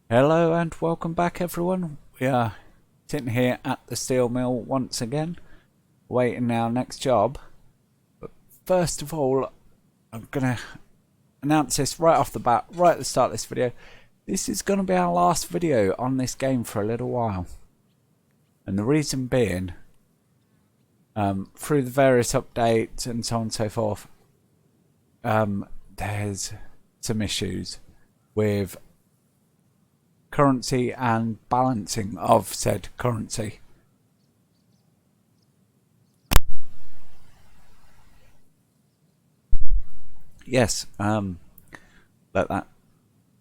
Hello and welcome back everyone. We are sitting here at the steel mill once again, waiting our next job. But first of all, I'm going to announce this right off the bat, right at the start of this video. This is going to be our last video on this game for a little while. And the reason being, through the various updates and so on and so forth, there's some issues with currency and balancing of said currency. Yes, let that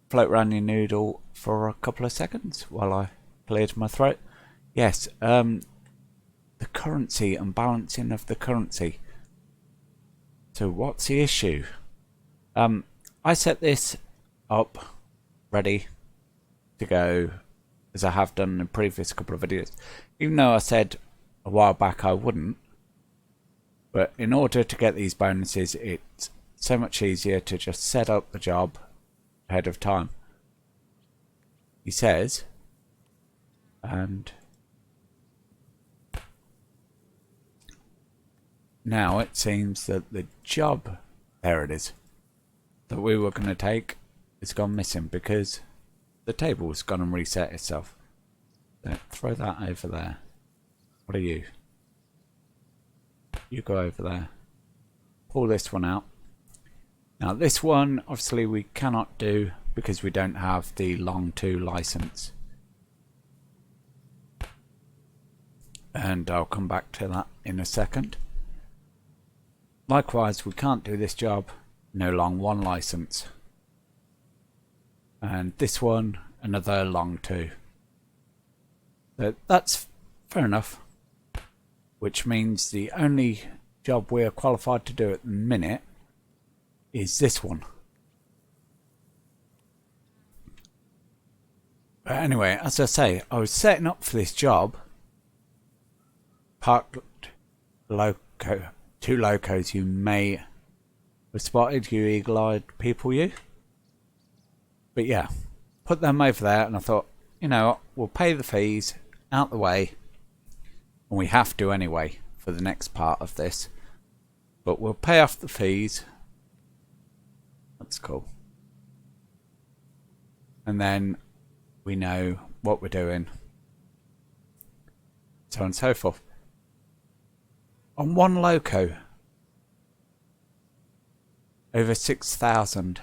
float around your noodle for a couple of seconds while I cleared my throat. Yes, the currency and balancing of the currency. So what's the issue? I set this up ready to go as I have done in the previous couple of videos, even though I said a while back I wouldn't. But in order to get these bonuses, it's so much easier to just set up the job ahead of time. He says, and now it seems that the job, there it is, that we were going to take has gone missing because the table's gone and reset itself. So throw that over there. What are you? You go over there. Pull this one out. Now this one obviously we cannot do because we don't have the long 2 license. And I'll come back to that in a second. Likewise, we can't do this job, no long 1 license. And this one, another long 2. So that's fair enough. Which means the only job we are qualified to do at the minute is this one. But anyway, as I say, I was setting up for this job. Parked loco, 2 locos you may have spotted, you eagle-eyed people, you. But yeah, put them over there, and I thought, you know what, we'll pay the fees out the way, and we have to anyway for the next part of this. But we'll pay off the fees. That's cool. And then we know what we're doing, so on and so forth. On 1 loco, over 6,000.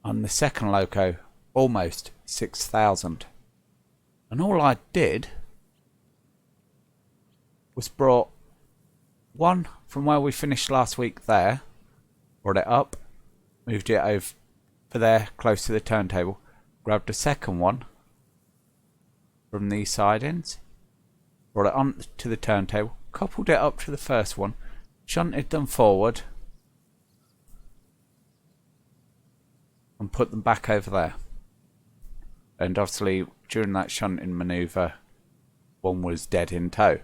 On the second loco, almost 6,000. And all I did was brought one from where we finished last week there, brought it up, moved it over there close to the turntable, grabbed a second one from these sidings, brought it on to the turntable, coupled it up to the first one, shunted them forward, and put them back over there. And obviously during that shunting manoeuvre, one was dead in tow,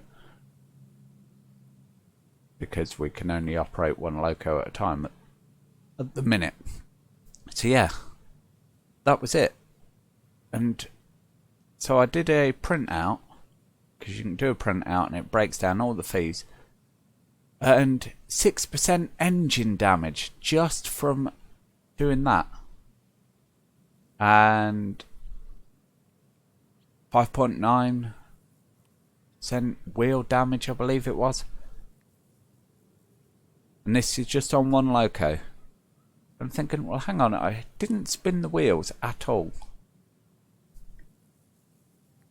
because we can only operate 1 loco at a time at the minute. So yeah, that was it. And so I did a printout, because you can do a printout and it breaks down all the fees, and 6% engine damage just from doing that. And 5.9% wheel damage, I believe it was. And this is just on 1 loco. I'm thinking, well, hang on, I didn't spin the wheels at all.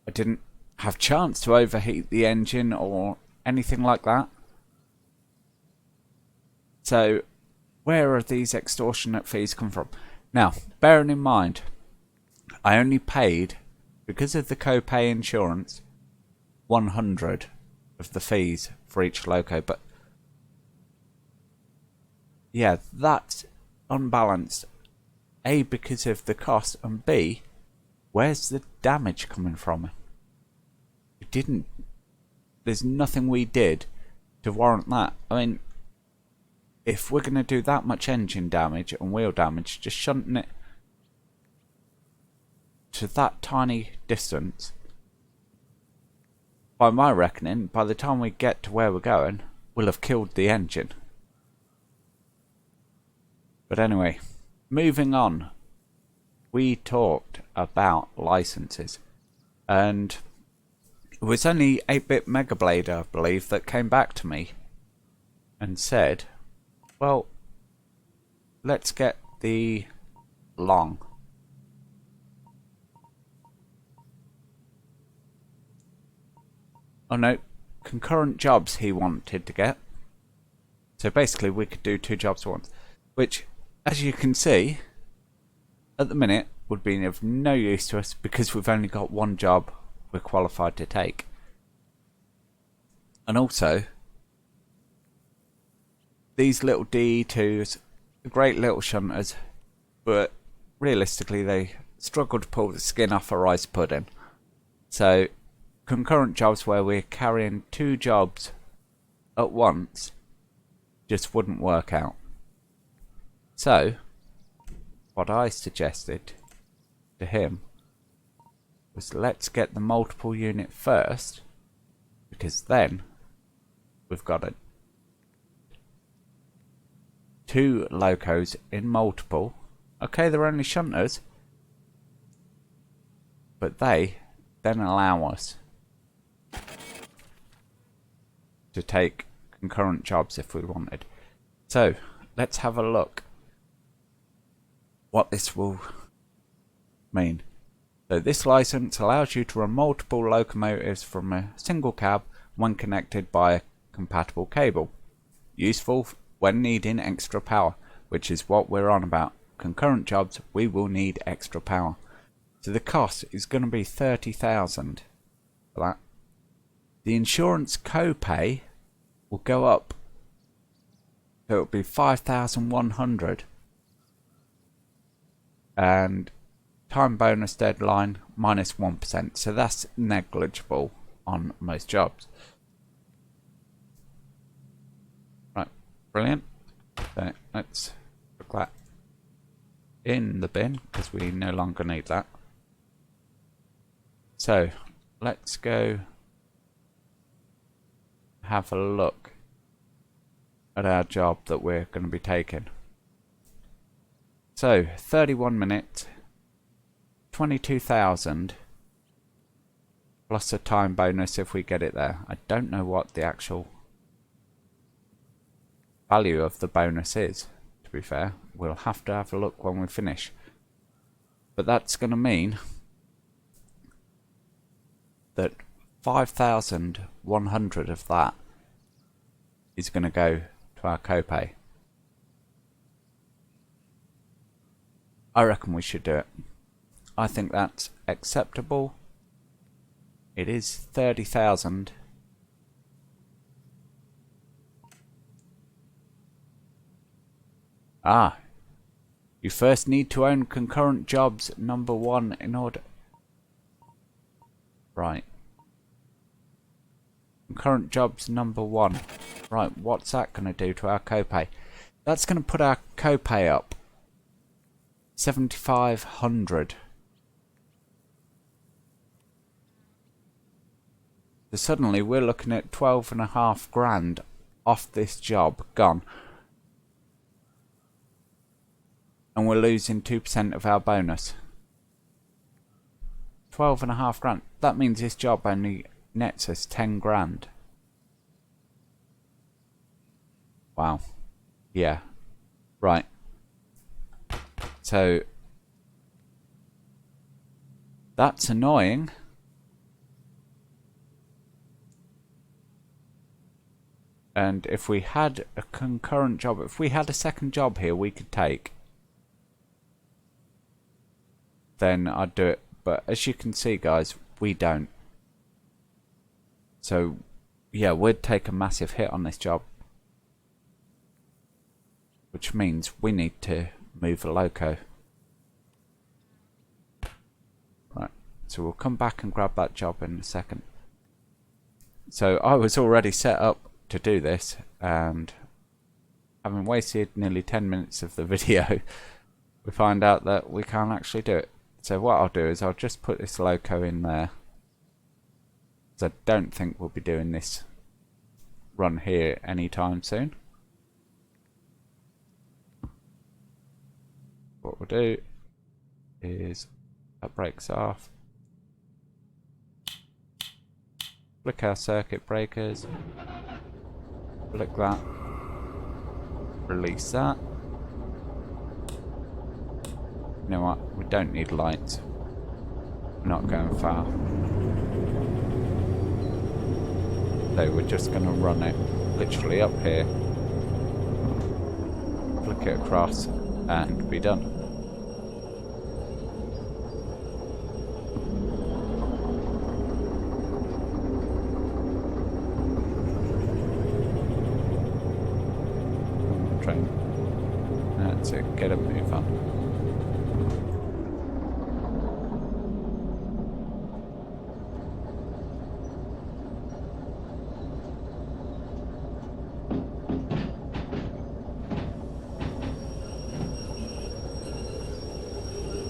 I didn't have chance to overheat the engine or anything like that. So where are these extortionate fees come from? Now, bearing in mind, I only paid, because of the co-pay insurance, 100 of the fees for each loco. But yeah, that's unbalanced. A, because of the cost, and B, where's the damage coming from? There's nothing we did to warrant that. I mean, if we're going to do that much engine damage and wheel damage, just shunting it to that tiny distance, by my reckoning, by the time we get to where we're going, we'll have killed the engine. But anyway, moving on. We talked about licenses, and it was only 8-Bit Megablade, I believe, that came back to me and said, well, let's get the long. Oh no, concurrent jobs he wanted to get. So basically we could do 2 jobs at once, which, as you can see, at the minute would be of no use to us because we've only got 1 job we're qualified to take. And also, these little D2s are great little shunters, but realistically they struggle to pull the skin off a rice pudding. So concurrent jobs where we're carrying 2 jobs at once just wouldn't work out. So what I suggested to him was, let's get the multiple unit first, because then we've got 2 locos in multiple. Okay, they're only shunters, but they then allow us to take concurrent jobs if we wanted. So let's have a look what this will mean. So this license allows you to run multiple locomotives from a single cab when connected by a compatible cable. Useful when needing extra power, which is what we're on about. Concurrent jobs, we will need extra power. So the cost is going to be 30,000 for that. The insurance co-pay will go up, so it'll be 5,100, and time bonus deadline -1%, so that's negligible on most jobs. Right, brilliant. So let's put that in the bin because we no longer need that. So let's go have a look at our job that we're going to be taking. So 31 minutes, 22,000 plus a time bonus if we get it there. I don't know what the actual value of the bonus is, to be fair. We'll have to have a look when we finish. But that's going to mean that 5,100 of that is going to go to our copay. I reckon we should do it. I think that's acceptable. It is 30,000. Ah, you first need to own concurrent jobs #1 in order. Right. Concurrent jobs #1. Right, what's that going to do to our copay? That's going to put our copay up 7,500. So suddenly we're looking at 12.5 grand off this job gone. And we're losing 2% of our bonus. 12.5 grand. That means this job only nets us 10 grand. Wow. Yeah. Right. So that's annoying. And if we had a concurrent job, if we had a second job here we could take, then I'd do it. But as you can see, guys, we don't. So yeah, we'd take a massive hit on this job, which means we need to move a loco. Right, so we'll come back and grab that job in a second. So I was already set up to do this, and having wasted nearly 10 minutes of the video, we find out that we can't actually do it. So what I'll do is I'll just put this loco in there, because I don't think we'll be doing this run here anytime soon. What we'll do is that brakes off, flick our circuit breakers, flick that, release that. You know what, we don't need lights, we're not going far, so we're just going to run it literally up here, flick it across and be done. Train. That's it, get a move on.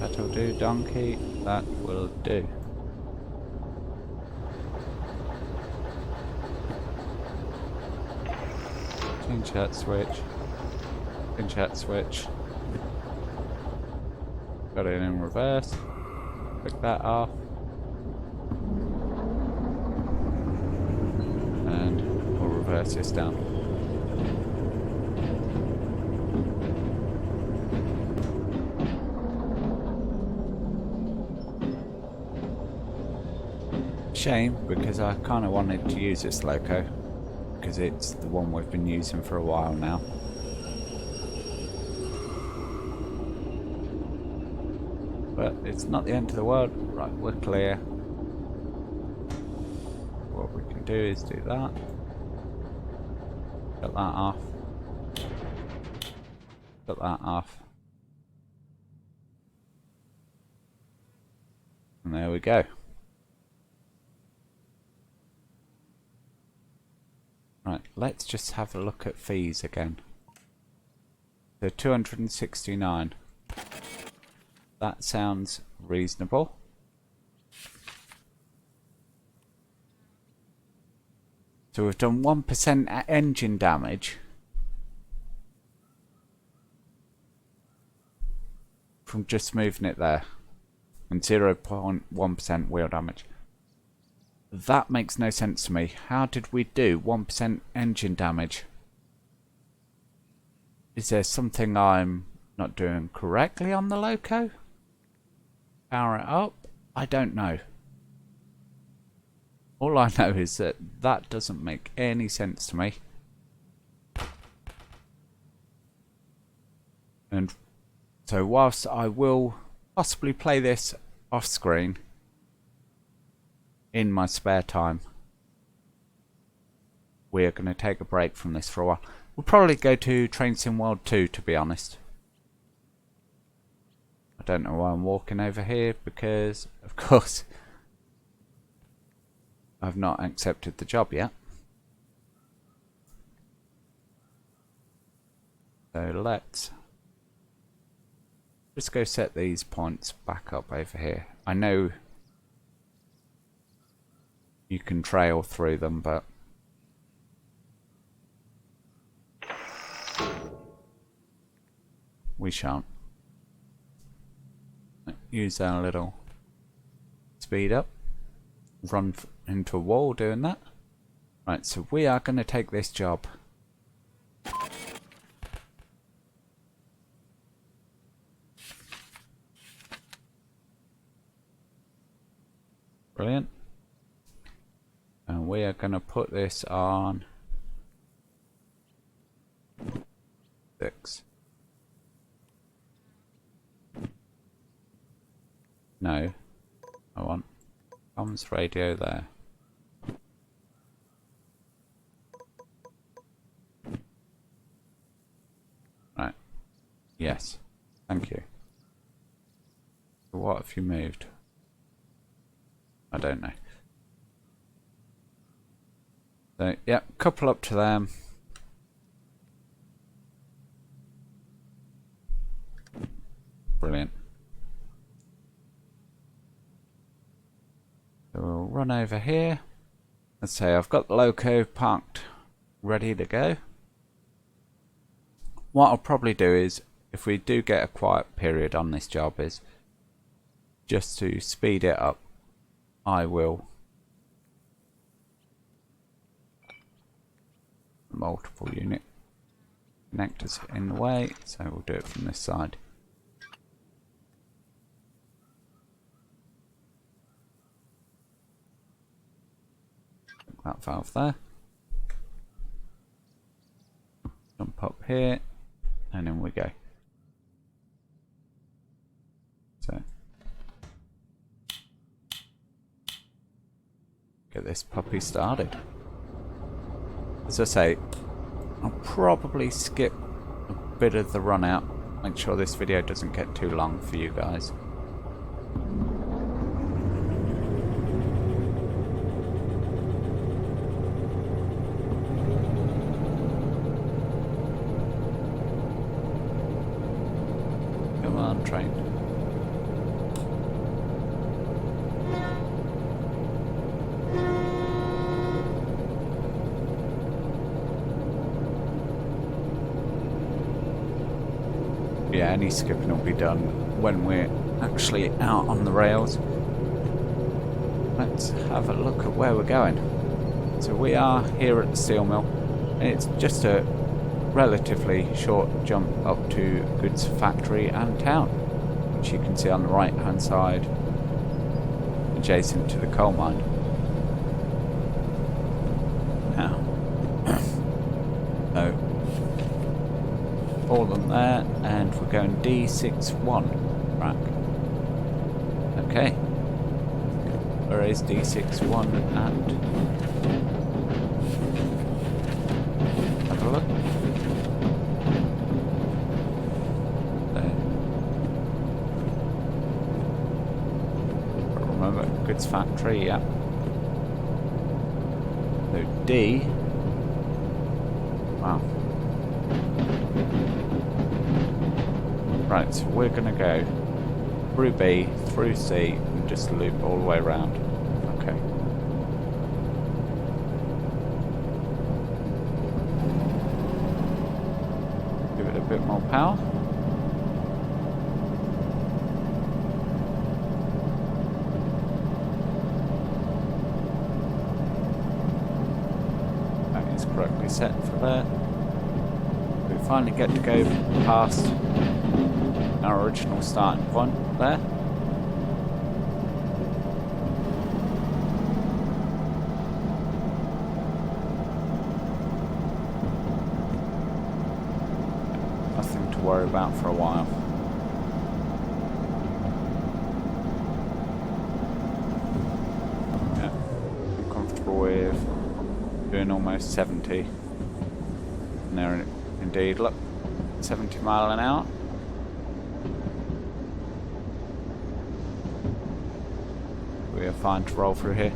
That'll do, donkey, that will do. Change that switch. Change that switch. Got it in reverse. Click that off. And we'll reverse this down. Shame, because I kind of wanted to use this loco, because it's the one we've been using for a while now. But it's not the end of the world. Right, we're clear. What we can do is do that. Cut that off. Cut that off. And there we go. Right, let's just have a look at fees again. So 269. That sounds reasonable. So we've done 1% engine damage from just moving it there, and 0.1% wheel damage. That makes no sense to me. How did we do 1% engine damage? Is there something I'm not doing correctly on the loco? Power it up? I don't know. All I know is that that doesn't make any sense to me. And so whilst I will possibly play this off screen in my spare time, we are going to take a break from this for a while. We'll probably go to Train Sim World 2, to be honest. I don't know why I'm walking over here, because of course I've not accepted the job yet. So let's just go set these points back up over here. I know you can trail through them, but we shan't. Use our little speed up. Run into a wall doing that. Right, so we are going to take this job. Brilliant. And we are going to put this on 6. No, I want comms radio there. Right. Yes. Thank you. So what have you moved? I don't know. So, yeah, couple up to them. Brilliant. So we'll run over here. Let's say I've got the loco parked ready to go. What I'll probably do is, if we do get a quiet period on this job, is just to speed it up, I will multiple unit connectors in the way, so we'll do it from this side. That valve there. Jump up here, and in we go. So get this puppy started. As I say, I'll probably skip a bit of the run out. Make sure this video doesn't get too long for you guys. Come on, train. Yeah, any skipping will be done when we're actually out on the rails. Let's have a look at where we're going. So we are here at the steel mill, and it's just a relatively short jump up to goods factory and town, which you can see on the right hand side, adjacent to the coal mine. Now, so all of them there, and we're going D61 track. Okay, where is D61 and have a look. There. Remember, goods factory, yeah. So D. Wow. Right, so we're going to go through B, through C, and just loop all the way around. Okay. Give it a bit more power. That is correctly set for there. We finally get to go past our original starting point there. Nothing to worry about for a while. Yeah, I'm comfortable with doing almost 70. And there indeed, look, 70 mile an hour. We are fine to roll through here.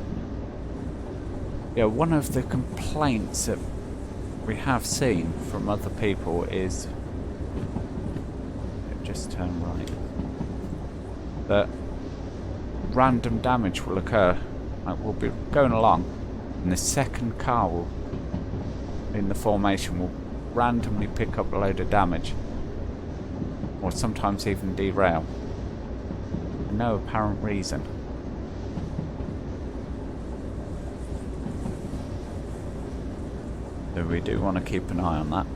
Yeah, one of the complaints that we have seen from other people is, just turn right, that random damage will occur. Like, we'll be going along and the second car will, in the formation, will randomly pick up a load of damage, or sometimes even derail for no apparent reason. So we do want to keep an eye on that.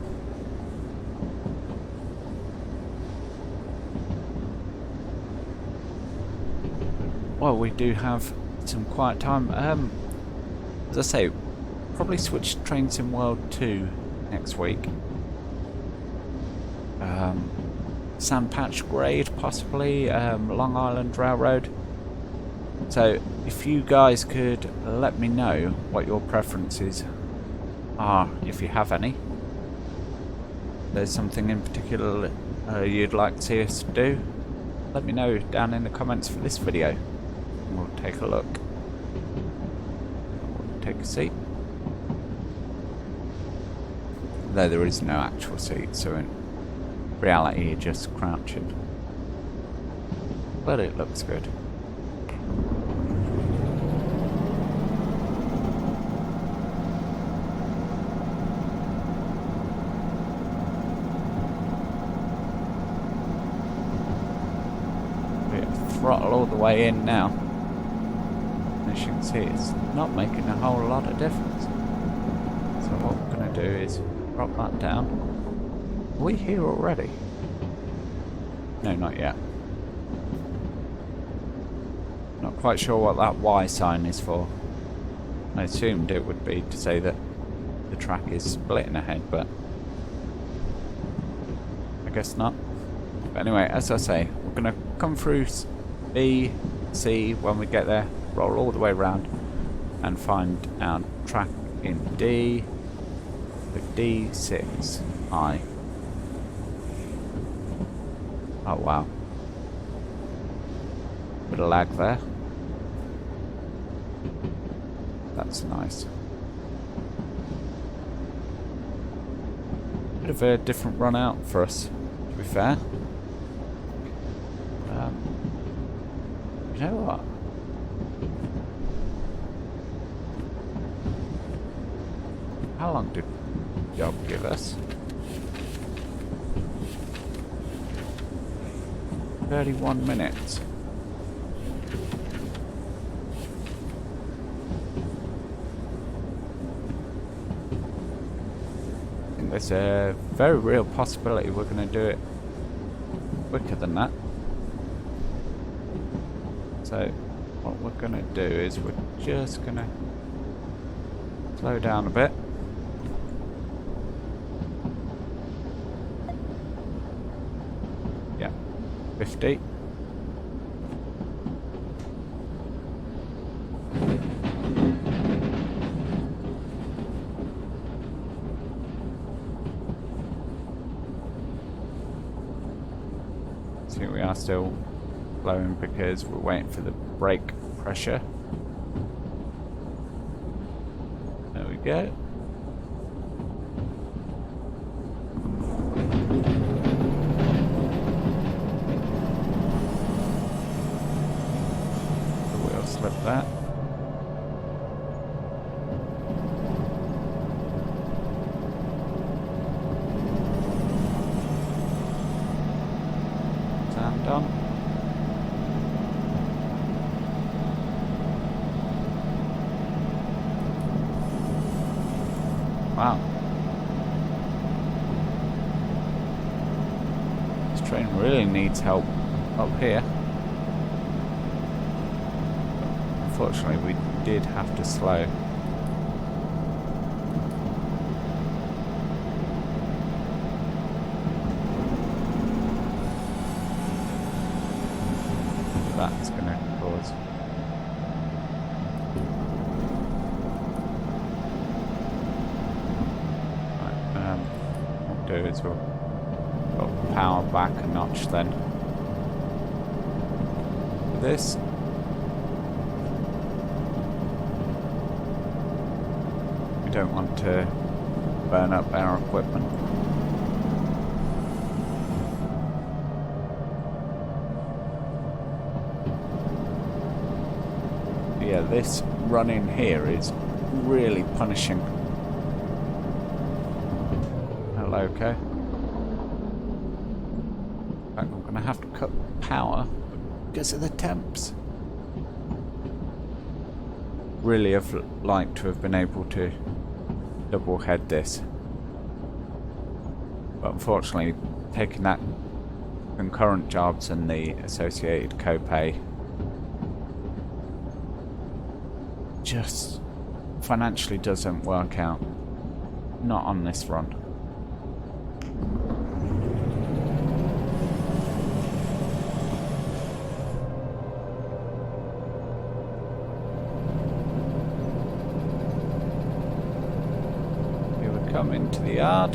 Well, we do have some quiet time. As I say, probably switch to Trains in World 2 next week. Sandpatch Grade, possibly. Long Island Railroad. So, if you guys could let me know what your preferences are, if you have any. There's something in particular you'd like to see us do, let me know down in the comments for this video, and we'll take a look. We'll take a seat. Though there is no actual seat, so in reality you're just crouching. but it looks good. Throttle all the way in now. As you can see, it's not making a whole lot of difference. So what we're going to do is drop that down. Are we here already? No, not yet. Not quite sure what that Y sign is for. I assumed it would be to say that the track is splitting ahead, but I guess not. But anyway, as I say, we're going to come through B, C when we get there, roll all the way around and find our track in D, so D6, I. Oh wow. Bit of lag there. That's nice. Bit of a different run out for us, to be fair. You know what? How long did the job give us? 31 minutes. I think there's a very real possibility we're going to do it quicker than that. So what we're going to do is we're just going to slow down a bit. Yeah, 50. See, we are still blowing because we're waiting for the brake pressure. There we go. The wheel slip that. Stand on. Wow. This train really needs help up here. Unfortunately, we did have to slow. That's going to cause... is we'll put power back a notch then. For this, we don't want to burn up our equipment. But yeah, this run in here is really punishing. Okay. In fact, I'm going to have to cut power because of the temps. Really have liked to have been able to double head this. But unfortunately, taking that concurrent jobs and the associated co-pay just financially doesn't work out. Not on this run. Come into the yard.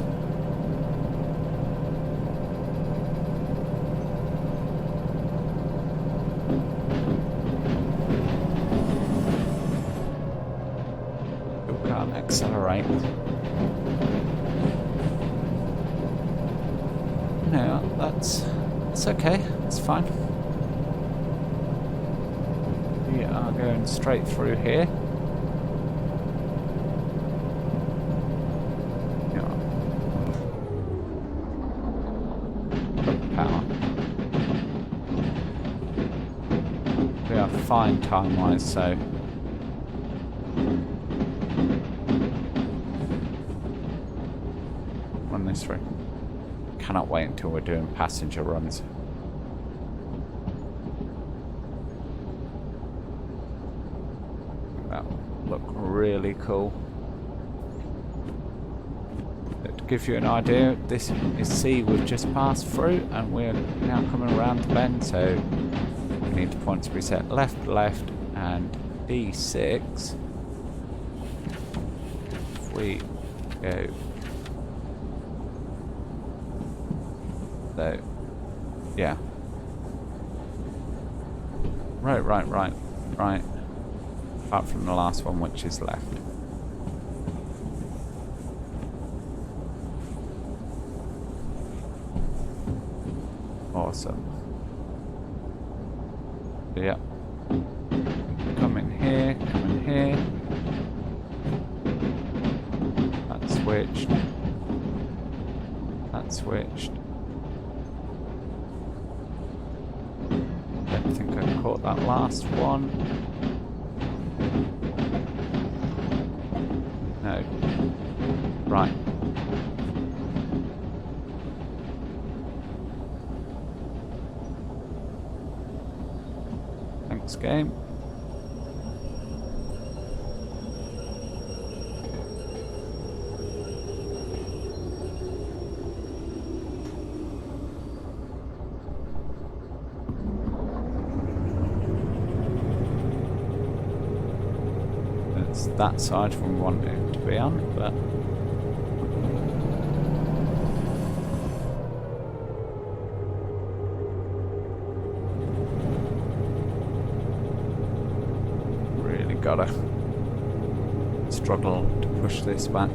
Still can't accelerate. No, that's okay. It's fine. We are going straight through here. Yeah. Power. We are fine time-wise, so run this through. Cannot wait until we're doing passenger runs. That look really cool. To give you an idea, this is C we've just passed through, and we're now coming around the bend, so we need the points to be set left, left, and D6. If we go so, yeah. Right. Apart from the last one, which is left. Awesome. Yeah. Come in here, come in here. That switched. That switched. Don't think I caught that last one. No. Right. Thanks, game. That side we want it to be on, but really gotta struggle to push this back.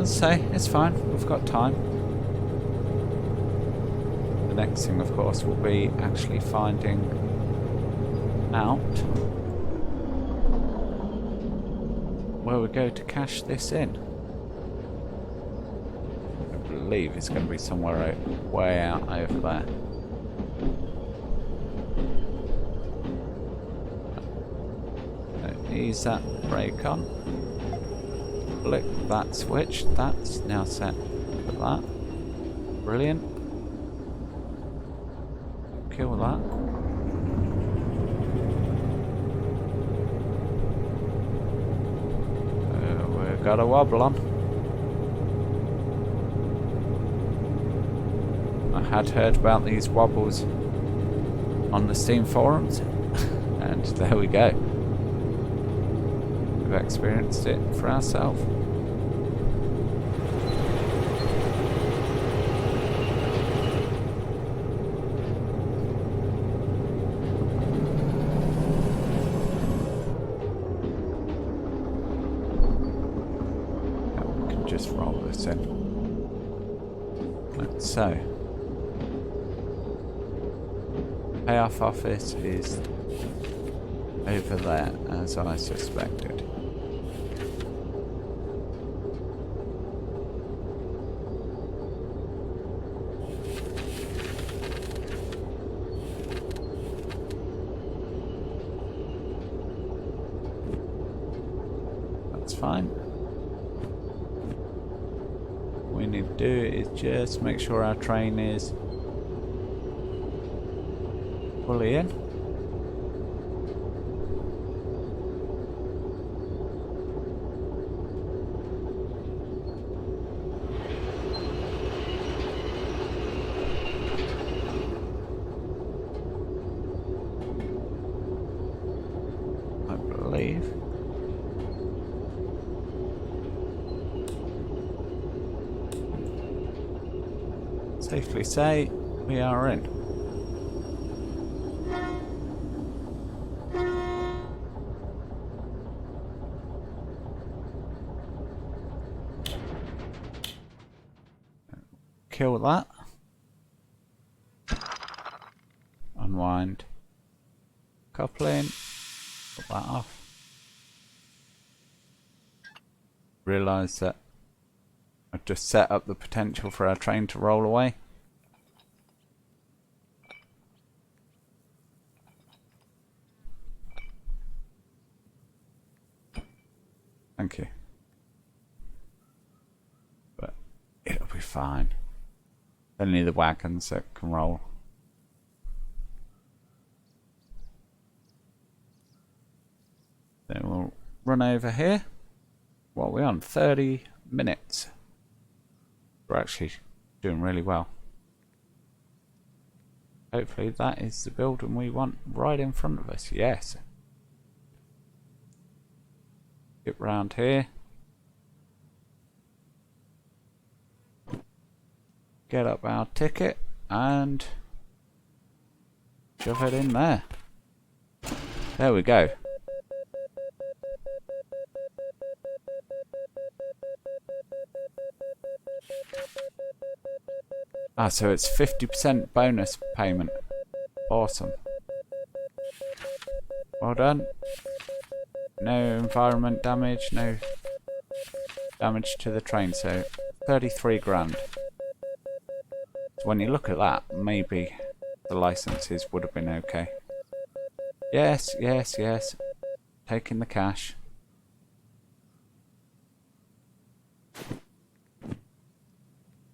Say it's fine, we've got time. The next thing, of course, will be actually finding out where we go to cash this in. I believe it's going to be somewhere way out over there. So ease that brake on. Flick that switch, that's now set for that. Brilliant. Kill that. We've got a wobble on. I had heard about these wobbles on the Steam forums, and there we go. We've experienced it for ourselves. We can just roll this in. So, payoff office is over there, as I suspected. Fine. What we need to do is just make sure our train is fully in. I believe. Safely say we are in. kill that. Unwind. Coupling. Put that off. Realise that I've just set up the potential for our train to roll away. Thank you. But it'll be fine. Only the wagons that can roll. Then we'll run over here. What are we on? 30 minutes. We're actually doing really well. Hopefully that is the building we want right in front of us. Yes. Get round here. Get up our ticket and shove it in there. There we go. Ah, so it's 50% bonus payment. Awesome. Well done. No environment damage, no damage to the train, so 33 grand. So when you look at that, maybe the licenses would have been okay. Yes, yes, yes. Taking the cash.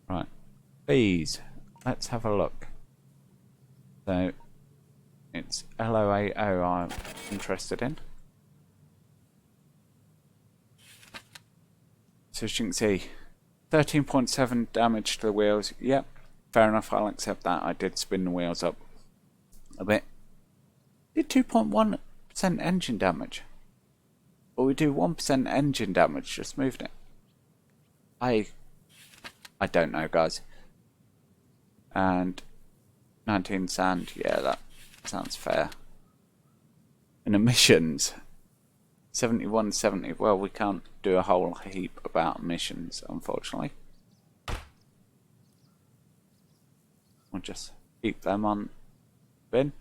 Right. Fees. Let's have a look. So, it's LOAO I'm interested in. So as you can see, 13.7 damage to the wheels. Yep, fair enough, I'll accept that. I did spin the wheels up a bit. Did 2.1% engine damage. But we do 1% engine damage, just moved it. I don't know, guys. And 19 sand, yeah, that sounds fair. And emissions, 7170. Well, we can't do a whole heap about emissions, unfortunately. We'll just keep them on bin.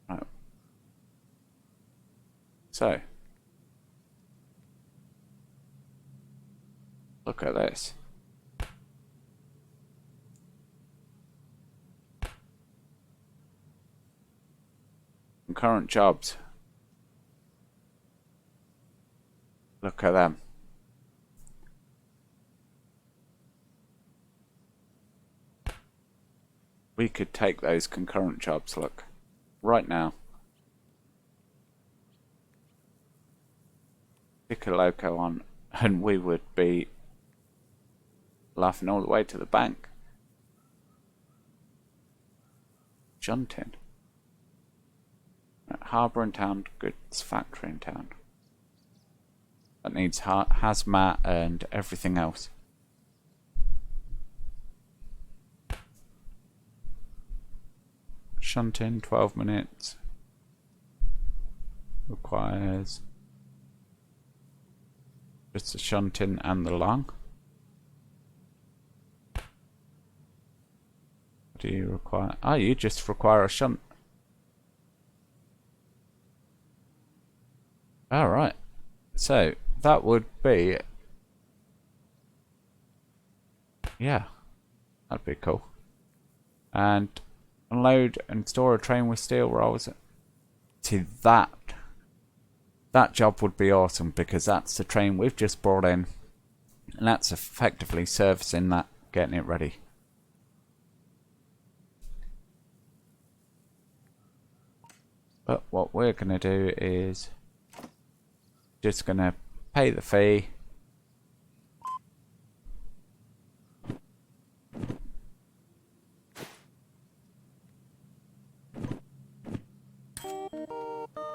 Right. So, look at this. Current jobs. Look at them. We could take those concurrent jobs, look, right now. Pick a loco on and we would be laughing all the way to the bank. Shunting. Harbour in town, goods factory in town. That needs hazmat and everything else. Shunting, 12 minutes. Requires just the shunting and the lung. What do you require? Oh, you just require a shunt. Alright, so that would be, yeah, that'd be cool. And unload and store a train with steel rolls. See, that job would be awesome because that's the train we've just brought in and that's effectively servicing that, getting it ready. But what we're going to do is just gonna pay the fee.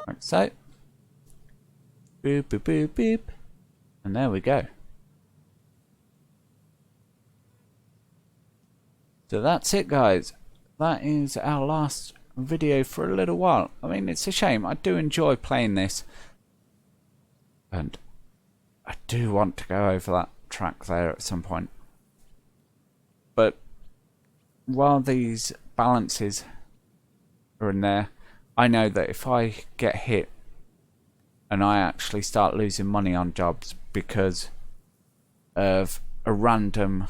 Like so. Boop, boop, boop, boop. And there we go. So that's it, guys. That is our last video for a little while. I mean, it's a shame. I do enjoy playing this. And I do want to go over that track there at some point. But while these balances are in there, I know that if I get hit and I actually start losing money on jobs because of a random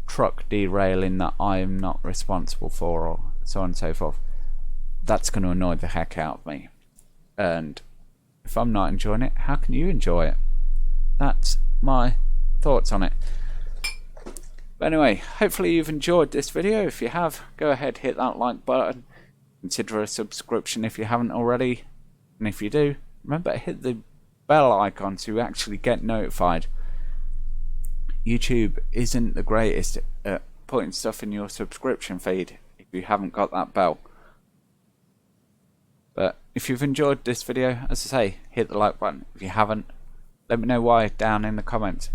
truck derailing that I'm not responsible for, or so on and so forth, that's going to annoy the heck out of me. And if I'm not enjoying it, how can you enjoy it? That's my thoughts on it. But anyway, hopefully you've enjoyed this video. If you have, go ahead, hit that like button. Consider a subscription if you haven't already. And if you do, remember to hit the bell icon to actually get notified. YouTube isn't the greatest at putting stuff in your subscription feed if you haven't got that bell. But if you've enjoyed this video, as I say, hit the like button. If you haven't, let me know why down in the comments.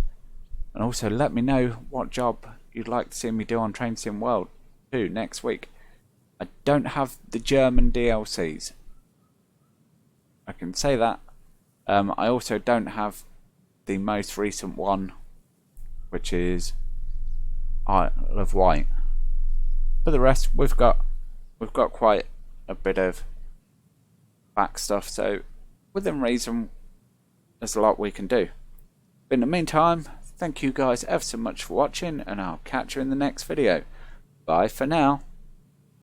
And also let me know what job you'd like to see me do on Train Sim World 2 next week. I don't have the German DLCs. I can say that. I also don't have the most recent one, which is Isle of Wight. For the rest, we've got quite a bit of back stuff, so within reason, there's a lot we can do. But in the meantime, thank you guys ever so much for watching, and I'll catch you in the next video. Bye for now.